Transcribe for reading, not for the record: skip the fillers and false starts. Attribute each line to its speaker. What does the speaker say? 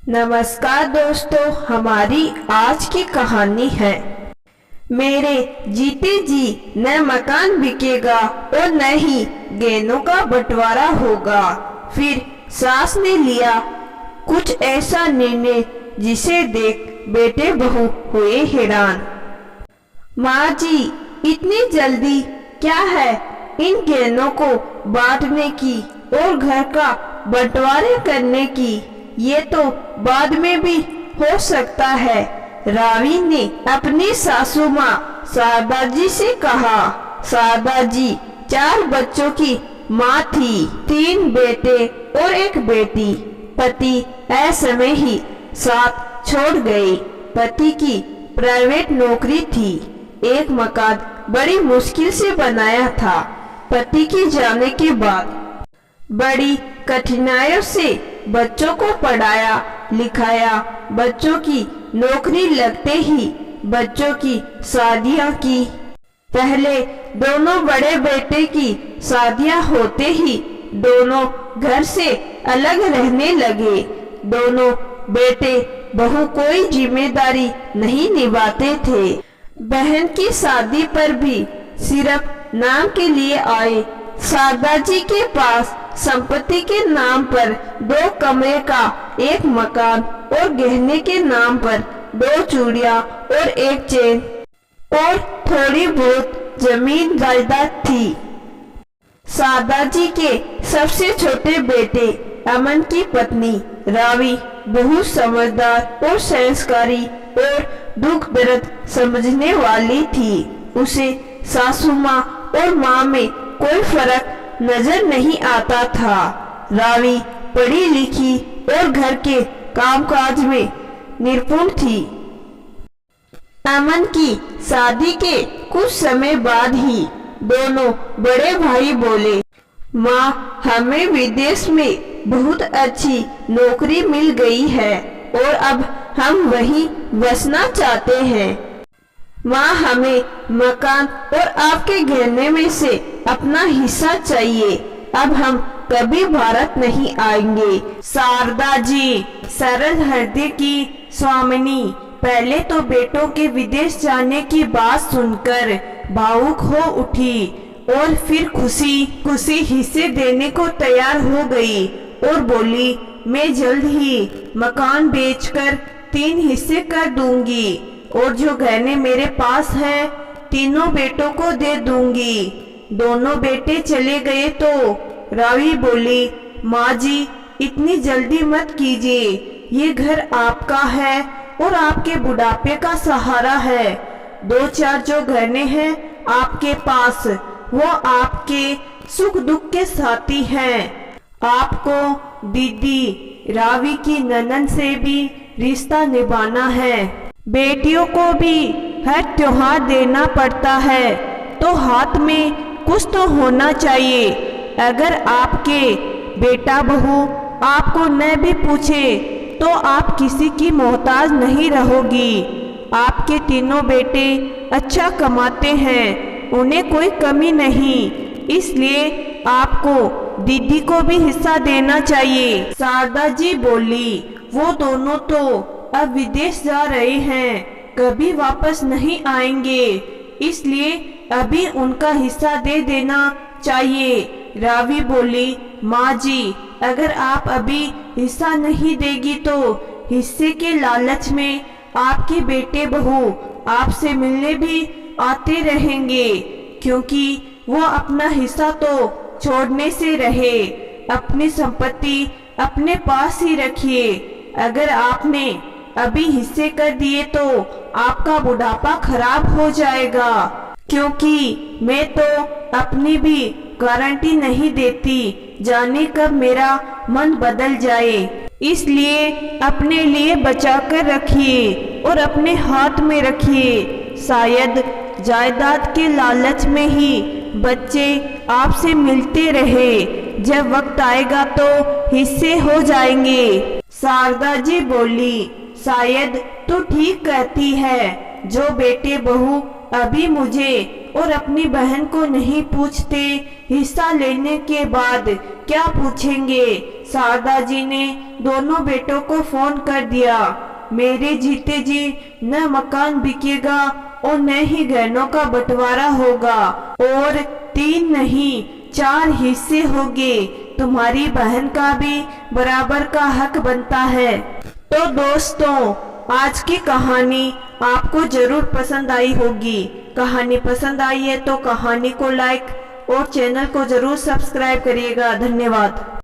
Speaker 1: नमस्कार दोस्तों, हमारी आज की कहानी है मेरे जीते जी न मकान बिकेगा और न ही गहनों का बंटवारा होगा। फिर सास ने लिया कुछ ऐसा निर्णय जिसे देख बेटे बहू हुए हैरान। माँ जी, इतनी जल्दी क्या है इन गहनों को बांटने की और घर का बंटवारे करने की? ये तो बाद में भी हो सकता है। रावी ने अपनी सासू माँ शारदा जी से कहा। शारदा जी 4 बच्चों की माँ थी, 3 बेटे और 1 बेटी। पति असमय ही साथ छोड़ गए। पति की प्राइवेट नौकरी थी। एक मकान बड़ी मुश्किल से बनाया था। पति के जाने के बाद बड़ी कठिनाइयों से बच्चों को पढ़ाया लिखाया। बच्चों की नौकरी लगते ही बच्चों की शादियां की। पहले दोनों बड़े बेटे की शादियां होते ही दोनों घर से अलग रहने लगे। दोनों बेटे बहू कोई जिम्मेदारी नहीं निभाते थे। बहन की शादी पर भी सिर्फ नाम के लिए आए। शारदा जी के पास संपत्ति के नाम पर 2 कमरे का एक मकान और गहने के नाम पर 2 चूड़ियां और 1 चेन और थोड़ी बहुत जमीन जायदाद थी। शारदा जी के सबसे छोटे बेटे अमन की पत्नी रावी बहुत समझदार और संस्कारी और दुख दर्द समझने वाली थी। उसे सासू माँ और माँ में कोई फर्क नजर नहीं आता था। रावी पढ़ी लिखी और घर के कामकाज में निपुण थी। अमन की शादी के कुछ समय बाद ही दोनों बड़े भाई बोले, माँ, हमें विदेश में बहुत अच्छी नौकरी मिल गई है और अब हम वहीं बसना चाहते हैं। माँ, हमें मकान और आपके गहने में से अपना हिस्सा चाहिए। अब हम कभी भारत नहीं आएंगे। शारदा जी सरल हृदय की स्वामिनी पहले तो बेटों के विदेश जाने की बात सुनकर भावुक हो उठी और फिर खुशी खुशी हिस्से देने को तैयार हो गई और बोली, मैं जल्द ही मकान बेचकर 3 हिस्से कर दूंगी और जो गहने मेरे पास है तीनों बेटों को दे दूंगी। दोनों बेटे चले गए तो रावी बोली, माँ जी, इतनी जल्दी मत कीजिए। ये घर आपका है और आपके बुढ़ापे का सहारा है। 2-4 जो गहने हैं आपके पास, वो आपके सुख दुख के साथी हैं। आपको दीदी रावी की ननद से भी रिश्ता निभाना है। बेटियों को भी हर त्योहार देना पड़ता है तो हाथ में कुछ तो होना चाहिए। अगर आपके बेटा बहू आपको न भी पूछे तो आप किसी की मोहताज नहीं रहोगी। आपके तीनों बेटे अच्छा कमाते हैं, उन्हें कोई कमी नहीं, इसलिए आपको दीदी को भी हिस्सा देना चाहिए। शारदा जी बोली, वो दोनों तो अब विदेश जा रहे हैं, कभी वापस नहीं आएंगे, इसलिए अभी उनका हिस्सा दे देना चाहिए। रावी बोली, माँ जी, अगर आप अभी हिस्सा नहीं देगी तो हिस्से के लालच में आपके बेटे बहू आपसे मिलने भी आते रहेंगे, क्योंकि वो अपना हिस्सा तो छोड़ने से रहे। अपनी संपत्ति अपने पास ही रखिए। अगर आपने अभी हिस्से कर दिए तो आपका बुढ़ापा खराब हो जाएगा, क्योंकि मैं तो अपनी भी गारंटी नहीं देती, जाने कब मेरा मन बदल जाए। इसलिए अपने लिए बचा कर रखिए और अपने हाथ में रखिए। शायद जायदाद के लालच में ही बच्चे आपसे मिलते रहे, जब वक्त आएगा तो हिस्से हो जाएंगे। शारदा जी बोली, शायद तू ठीक कहती है। जो बेटे बहू अभी मुझे और अपनी बहन को नहीं पूछते, हिस्सा लेने के बाद क्या पूछेंगे। शारदा जी ने दोनों बेटों को फोन कर दिया। मेरे जीते जी न मकान बिकेगा और न ही गहनों का बंटवारा होगा, और 3 नहीं 4 हिस्से होंगे। तुम्हारी बहन का भी बराबर का हक बनता है। तो दोस्तों, आज की कहानी आपको जरूर पसंद आई होगी। कहानी पसंद आई है तो कहानी को लाइक और चैनल को जरूर सब्सक्राइब करिएगा। धन्यवाद।